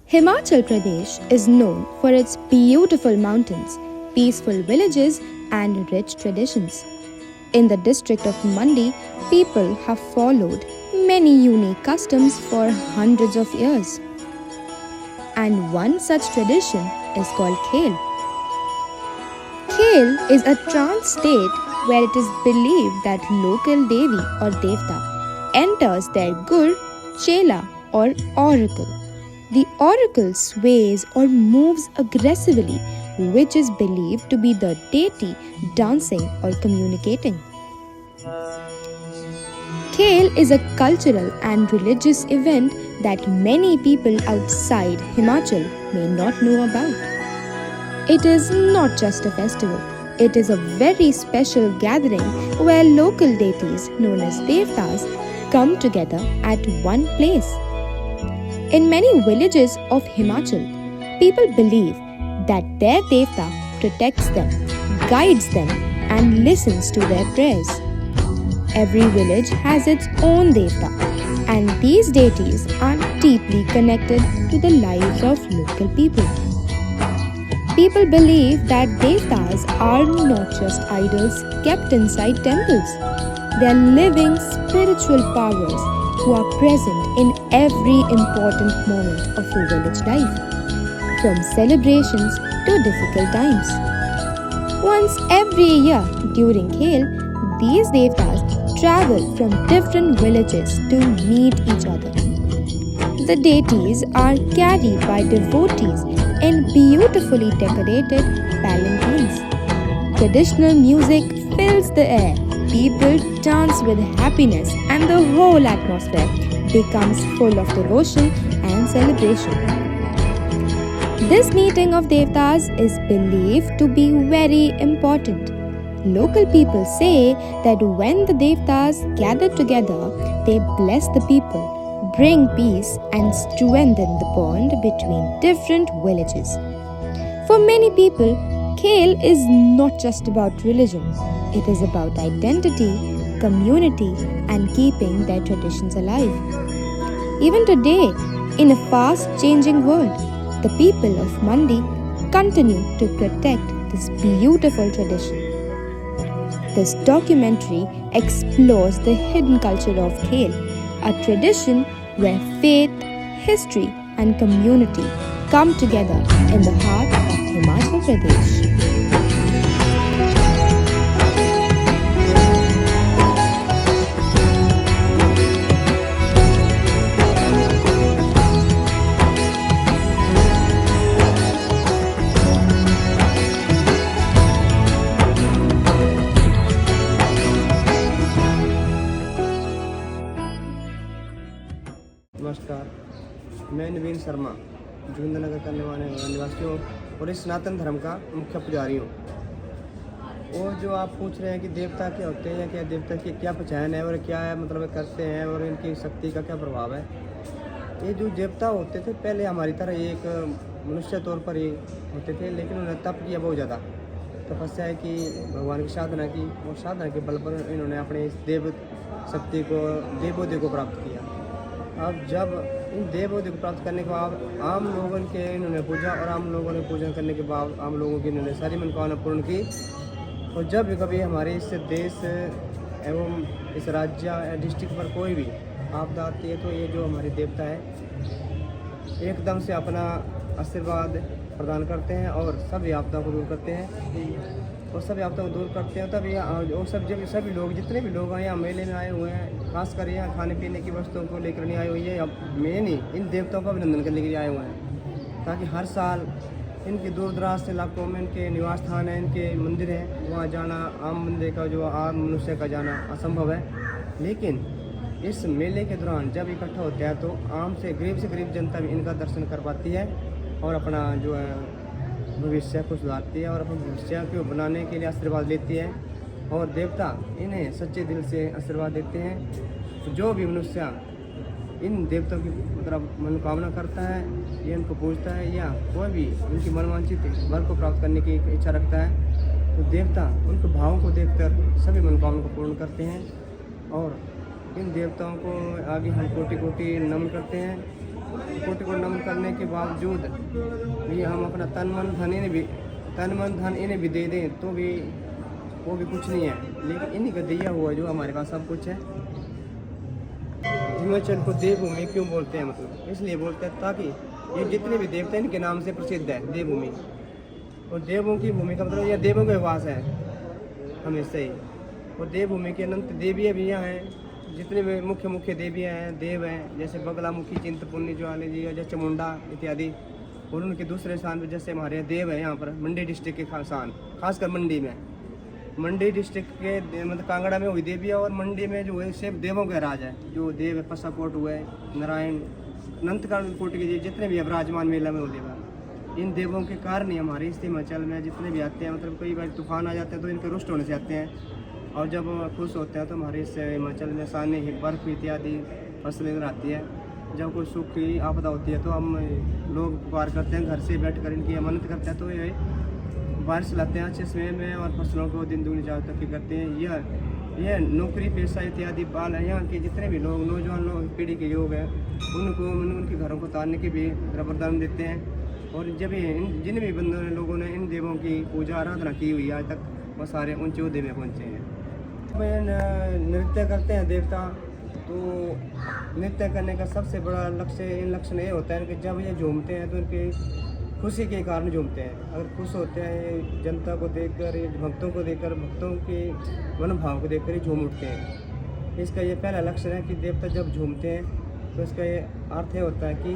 Himachal Pradesh is known for its beautiful mountains, peaceful villages, and rich traditions. In the district of Mandi, people have followed many unique customs for hundreds of years. And one such tradition is called Khel. Khel is a trance state where it is believed that local Devi or Devta enters their Gur, Chela, or oracle. The oracle sways or moves aggressively, which is believed to be the deity dancing or communicating. Khel is a cultural and religious event that many people outside Himachal may not know about. It is not just a festival, it is a very special gathering where local deities known as Devtas come together at one place. In many villages of Himachal, people believe that their Devta protects them, guides them, and listens to their prayers. Every village has its own Devta, and these deities are deeply connected to the lives of local people. People believe that Devtas are not just idols kept inside temples. They are living spiritual powers who are present in every important moment of a village life, from celebrations to difficult times. Once every year during Khel, these Devtas travel from different villages to meet each other. The deities are carried by devotees in beautifully decorated palanquins. Traditional music fills the air. People dance with happiness, and the whole atmosphere becomes full of devotion and celebration. This meeting of Devtas is believed to be very important. Local people say that when the Devtas gather together, they bless the people, bring peace, and strengthen the bond between different villages. For many people, Khel is not just about religion. It is about identity, community, and keeping their traditions alive. Even today, in a fast-changing world, the people of Mandi continue to protect this beautiful tradition. This documentary explores the hidden culture of Khel, a tradition where faith, history, and community come together in the heart of Himachal Pradesh. नमस्कार, मैं नवीन शर्मा जोगिंद्रनगर का निवासी हूँ और इस सनातन धर्म का मुख्य पुजारी हूँ। और जो आप पूछ रहे हैं कि देवता क्या होते हैं या क्या देवता की क्या पहचान है और क्या मतलब करते हैं और इनकी शक्ति का क्या प्रभाव है। ये जो देवता होते थे पहले हमारी तरह एक मनुष्य तौर पर ही होते थे, लेकिन उन्होंने तप किया बहुत ज़्यादा, तपस्या की, भगवान की साधना की और साधना के बल पर इन्होंने अपने इस देव शक्ति को देवोदय को प्राप्त किया। अब जब इन देवोदय को प्राप्त करने के बाद आम लोगों के इन्होंने पूजा और आम लोगों ने पूजन करने के बाद आम लोगों की इन्होंने सारी मनोकामना पूर्ण की। और जब भी कभी हमारे इस देश एवं इस राज्य या डिस्ट्रिक्ट पर कोई भी आपदा आती है तो ये जो हमारे देवता है एकदम से अपना आशीर्वाद प्रदान करते हैं और सभी आपदा को दूर करते हैं और सभी आपदा को दूर करते हैं। तब यहाँ और सभी लोग जितने भी लोग यहाँ मेले में आए हुए हैं, खासकर यहाँ खाने पीने की वस्तुओं को लेकर नहीं आए हुए हैं, अब मेन ही इन देवताओं का अभिनंदन करने के लिए आए हुए हैं, ताकि हर साल इनके दूर दराज से इलाकों में इनके निवास स्थान है, इनके मंदिर हैं, वहाँ जाना आम बंदे का जो आम मनुष्य का जाना असंभव है। लेकिन इस मेले के दौरान जब इकट्ठा होता है तो आम से गरीब जनता भी इनका दर्शन कर पाती है और अपना जो है भविष्य को सुधारती है और अपने भविष्य को बनाने के लिए आशीर्वाद लेती है। और देवता इन्हें सच्चे दिल से आशीर्वाद देते हैं। जो भी मनुष्य इन देवताओं की मतलब मनोकामना करता है या इनको पूजता है या कोई भी उनकी मनोवांछित वर को प्राप्त करने की इच्छा रखता है तो देवता उनके भावों को देखकर सभी मनोकामना को पूर्ण करते हैं। और इन देवताओं को आगे हम कोटि कोटि नमन करते हैं कोटि को नमन करने के बावजूद भी हम अपना तन मन धन इन्हें भी दे दें तो भी वो भी कुछ नहीं है। लेकिन इन्हीं का दिया हुआ जो हमारे पास सब कुछ है। हिमाचल को देवभूमि क्यों बोलते हैं, मतलब इसलिए बोलते हैं ताकि ये जितने भी देवता इनके नाम से प्रसिद्ध है देवभूमि। और देवों की भूमि का मतलब यह देवों का वास है हमेशा ही। और देवभूमि के अनंत देवियाँ भी यहाँ हैं। जितने भी मुख्य देवियाँ हैं, देव हैं, जैसे बगलामुखी, चिंतपूर्णी, ज्वाली जी, जैसे चामुंडा इत्यादि। और उनके दूसरे स्थान पर जैसे हमारे देव हैं यहाँ पर मंडी डिस्ट्रिक्ट के खासकर मंडी में, मंडी डिस्ट्रिक्ट के मतलब कांगड़ा में हुई देवियाँ। और मंडी में जो है सिर्फ देवों का राज है। जो देव है पसाकोट हुए, नारायण, अनंतकाल कोटि के जितने भी विराजमान मेला में हो देवा, इन देवों के कारण ही हमारे इस हिमाचल में जितने भी आते हैं, मतलब कई बार तूफान आ जाते हैं तो इनके रुष्ट होने से आते हैं। और जब खुश होते हैं तो हमारे इस हिमाचल में साने बर्फ़ इत्यादि फसलें इधर आती है। जब कोई सुख की आपदा होती है तो हम लोग पुकार करते हैं, घर से बैठ कर इनकी अमानत करते हैं तो ये बारिश लाते हैं अच्छे समय में और फसलों को दिन दुगनी ज्यादा तरक्की करते हैं। यह नौकरी पेशा इत्यादि बाल है यहाँ के जितने भी लोग, नौजवान लोग, पीढ़ी के योग हैं, उनको उनके घरों को तारने के भी वरदान देते हैं। और जब जिन भी बंदों ने लोगों ने इन देवों की पूजा आराधना की हुई आज तक, वो सारे ऊंचे ओहदे में पहुँचे हैं। नृत्य करते हैं देवता, तो नृत्य करने का सबसे बड़ा लक्षण ये होता है कि जब ये झूमते हैं तो इनके खुशी के कारण झूमते हैं। अगर खुश होते हैं जनता को देखकर, भक्तों को देखकर, भक्तों के मनोभाव को देखकर ही झूम उठते हैं। इसका ये पहला लक्षण है कि देवता जब झूमते हैं तो इसका ये अर्थ ये होता है कि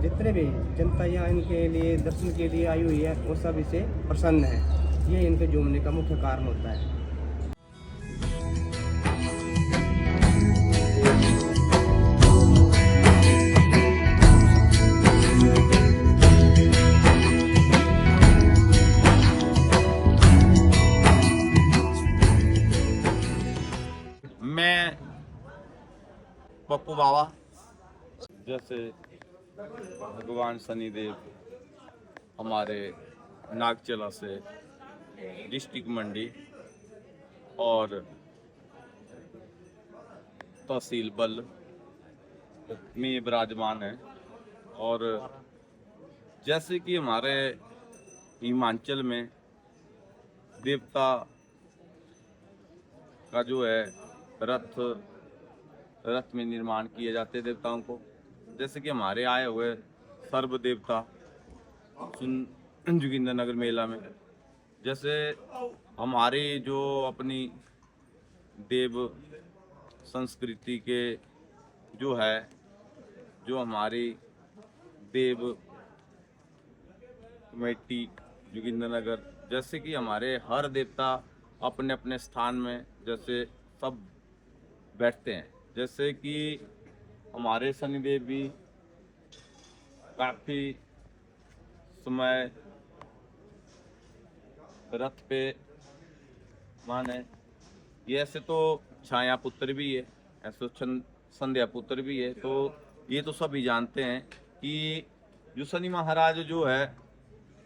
जितने भी जनता यहाँ इनके लिए दर्शन के लिए आई हुई है वो सब इसे प्रसन्न है। ये इनके झूमने का मुख्य कारण होता है। मैं पप्पू बाबा, जैसे भगवान शनिदेव हमारे नागचला से डिस्ट्रिक्ट मंडी और तहसील बल में विराजमान है। और जैसे कि हमारे हिमाचल में देवता का जो है रथ में निर्माण किए जाते देवताओं को, जैसे कि हमारे आए हुए सर्व देवता जोगिंद्रनगर मेला में, जैसे हमारी जो अपनी देव संस्कृति के जो है, जो हमारी देव कमेटी जोगिंद्रनगर, जैसे कि हमारे हर देवता अपने अपने स्थान में जैसे सब बैठते हैं। जैसे कि हमारे शनिदेव भी काफ़ी समय रथ पे माने, ये ऐसे तो छाया पुत्र भी है, ऐसे संध्या पुत्र भी है। तो ये तो सभी जानते हैं कि जो शनि महाराज जो है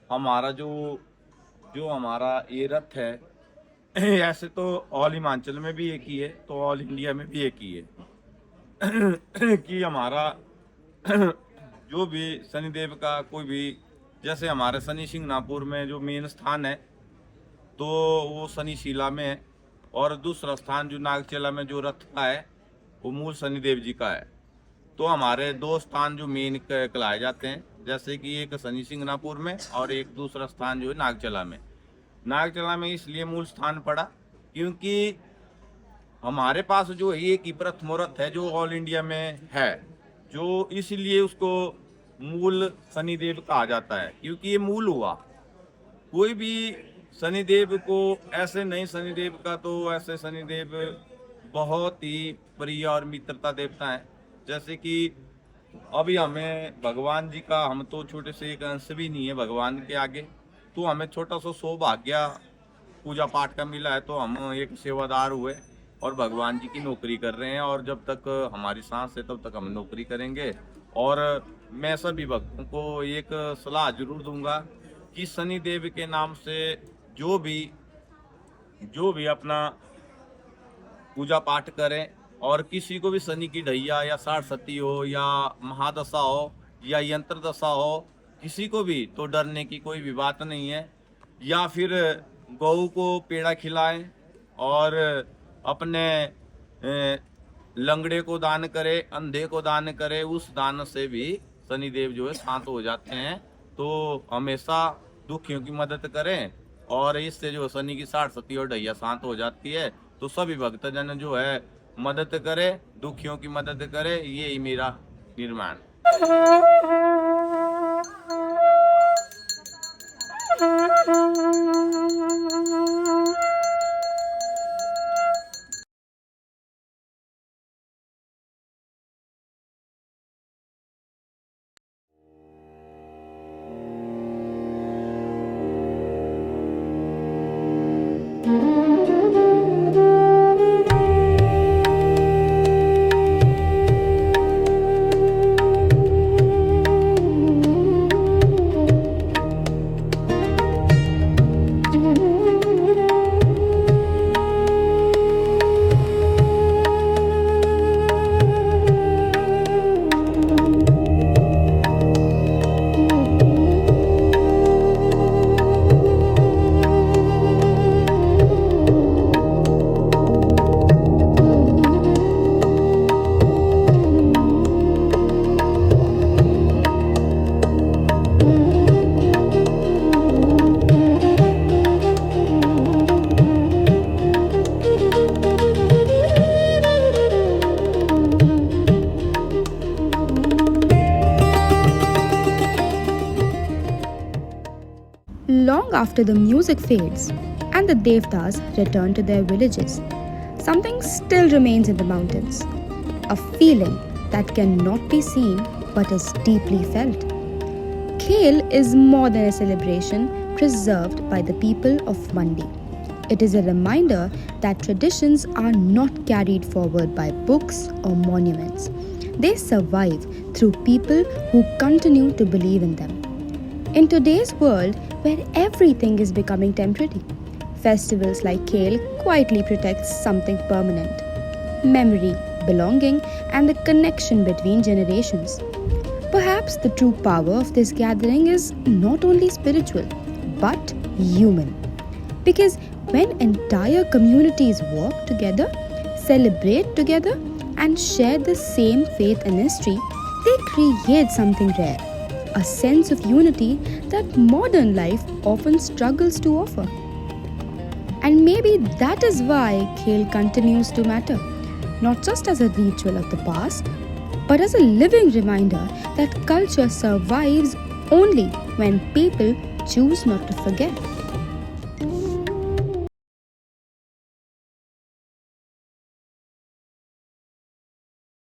हमारा जो हमारा ये रथ है, ऐसे तो ऑल हिमाचल में भी एक ही है, तो ऑल इंडिया में भी एक ही है कि हमारा जो भी शनिदेव का कोई भी, जैसे हमारे शनि सिंगनापुर में जो मेन स्थान है तो वो शनि शिला में है, और दूसरा स्थान जो नागचला में जो रथ का है वो मूल शनिदेव जी का है। तो हमारे दो स्थान जो मेन कहलाए जाते हैं, जैसे कि एक शनि सिंगनापुर में और एक दूसरा स्थान जो है नागचला में। नागचला में इसलिए मूल स्थान पड़ा क्योंकि हमारे पास जो एक ही प्रथम रथ है जो ऑल इंडिया में है, जो इसलिए उसको मूल शनिदेव कहा जाता है, क्योंकि ये मूल हुआ। कोई भी शनिदेव को ऐसे नहीं, शनिदेव का तो ऐसे शनिदेव बहुत ही प्रिय और मित्रता देवता है। जैसे कि अभी हमें भगवान जी का, हम तो छोटे से एक अंश भी नहीं है भगवान के आगे, तो हमें छोटा सा सौभाग्य पूजा पाठ का मिला है। तो हम एक सेवादार हुए और भगवान जी की नौकरी कर रहे हैं, और जब तक हमारी सांस है तब तक हम नौकरी करेंगे। और मैं सभी भक्तों को एक सलाह जरूर दूंगा कि शनिदेव के नाम से जो भी अपना पूजा पाठ करें, और किसी को भी शनि की ढैया या 60 सती हो या महादशा हो या यंत्र दशा हो किसी को भी, तो डरने की कोई भी बात नहीं है। या फिर गऊ को पेड़ा खिलाएं और अपने लंगड़े को दान करे, अंधे को दान करे, उस दान से भी शनिदेव जो है शांत हो जाते हैं। तो हमेशा दुखियों की मदद करें और इससे जो शनि की साढ़ सती और ढैया शांत हो जाती है। तो सभी भक्तजन जो है मदद करे, दुखियों की मदद करे, यही मेरा निर्माण। Long after the music fades and the Devtas return to their villages, something still remains in the mountains. A feeling that cannot be seen but is deeply felt. Khel is more than a celebration preserved by the people of Mandi. It is a reminder that traditions are not carried forward by books or monuments. They survive through people who continue to believe in them. In today's world, where everything is becoming temporary, festivals like Khel quietly protect something permanent: memory, belonging, and the connection between generations. Perhaps the true power of this gathering is not only spiritual, but human. Because when entire communities work together, celebrate together, and share the same faith and history, they create something rare. A sense of unity that modern life often struggles to offer. And maybe that is why Khel continues to matter, not just as a ritual of the past, but as a living reminder that culture survives only when people choose not to forget.